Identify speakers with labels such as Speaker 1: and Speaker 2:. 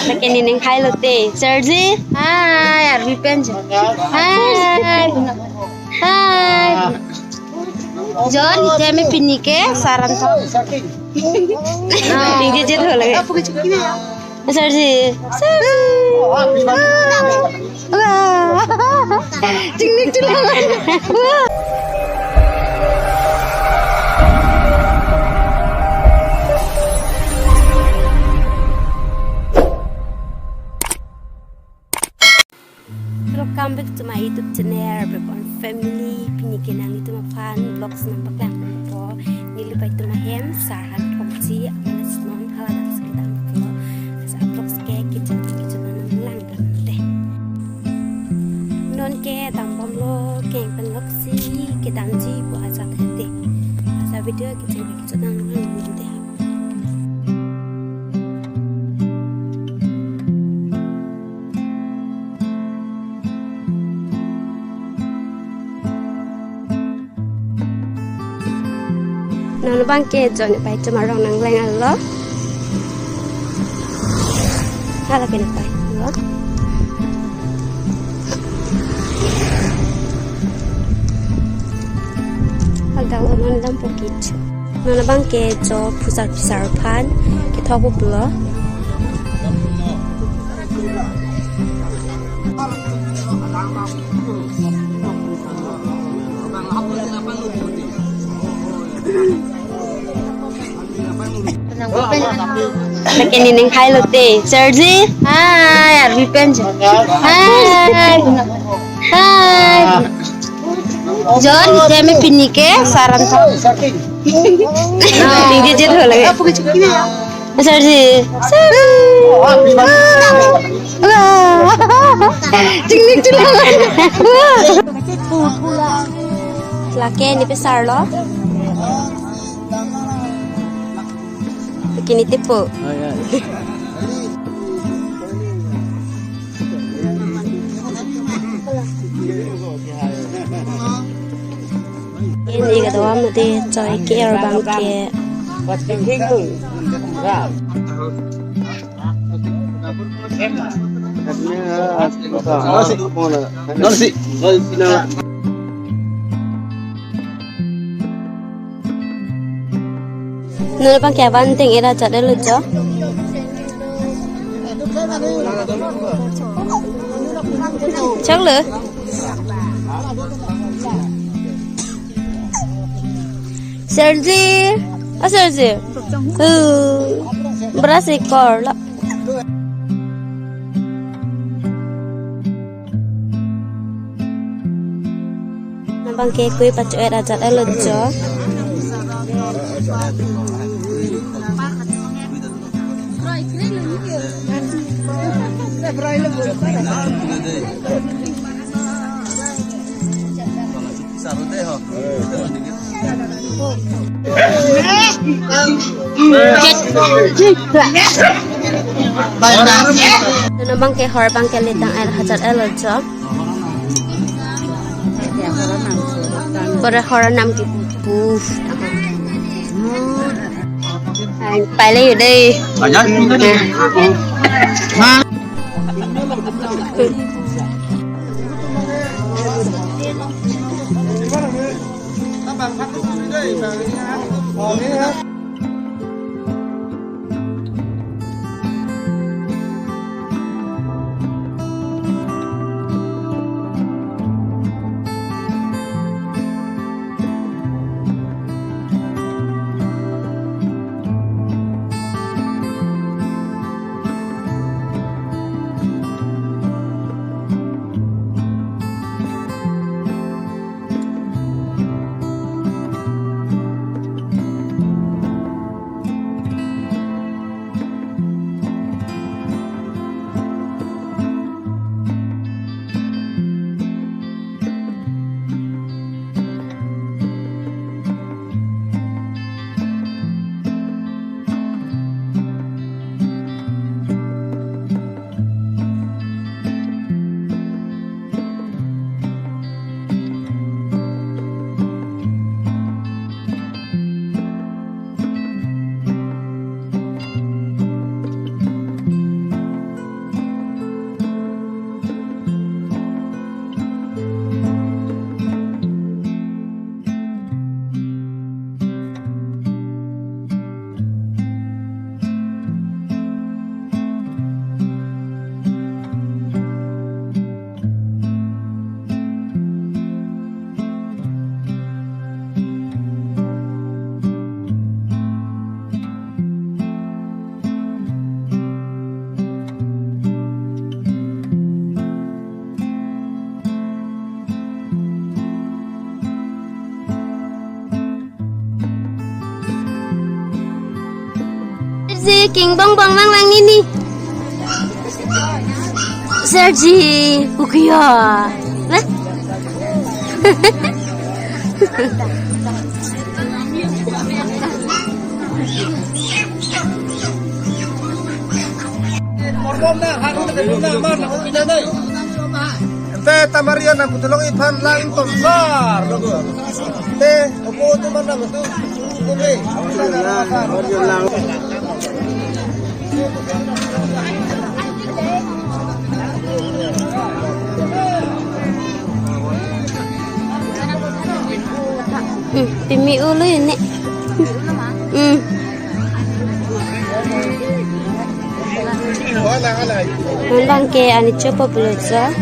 Speaker 1: Lagi Nining hai lote. Sergi. Hai, Arbi Penj. Hai. Hai. John, jam में पिन्नी के सारन था। tinggi jet हो लगे। Sergi. Wah. Cingnik cilang. Welcome back to my YouTube channel, Berpon Family. Pinikinang itu mapan vlogs ng baklang po. Nilibay itu mahem sarhan thongji alas non haladas kita po. Sa vlogs ke kitchen ng lang deh. Non ke tambom lo keng penloksi kitanji po asa tete. Sa video kitchen ng lang deh. Nó băng kê cho những bài cho mà rong năng lên ăn lắm, hay là cái này bài lắm, agak orang dalam pocket. Nó băng kê cho pusat pisarapan kita aku bela. Lagi Nining hai lote. Sergi. Hai, Arbi Penj. Hai. Hai. John, jam में पिन्नी के सारन था। tinggi jet हो लगे। Sergi. Wah. Cingnik cilang. Laki ni besar loh. Kini tipu. Ini kata orang mesti coy care bangke. Nuna bang kaya banting ira jadi lucu. Chắc lửa. Sergi, Sergi. Beras ekor lah. Nabang kaya kui pacu ira jadi lucu. Nabang ke hor bang ke litang air hajar elojo. Bore hor nam ki buf. Phải lấy ở đây. si King Bong Bong Mang Mang ini. Sergi, Ukiya. Lah.
Speaker 2: Ente tamarian na putulong ipan lang tonsar logo. Ente opo tu mana betul. Kume. Marion lang.
Speaker 1: Pimi ulu ini. Nandang ke ani coba belajar.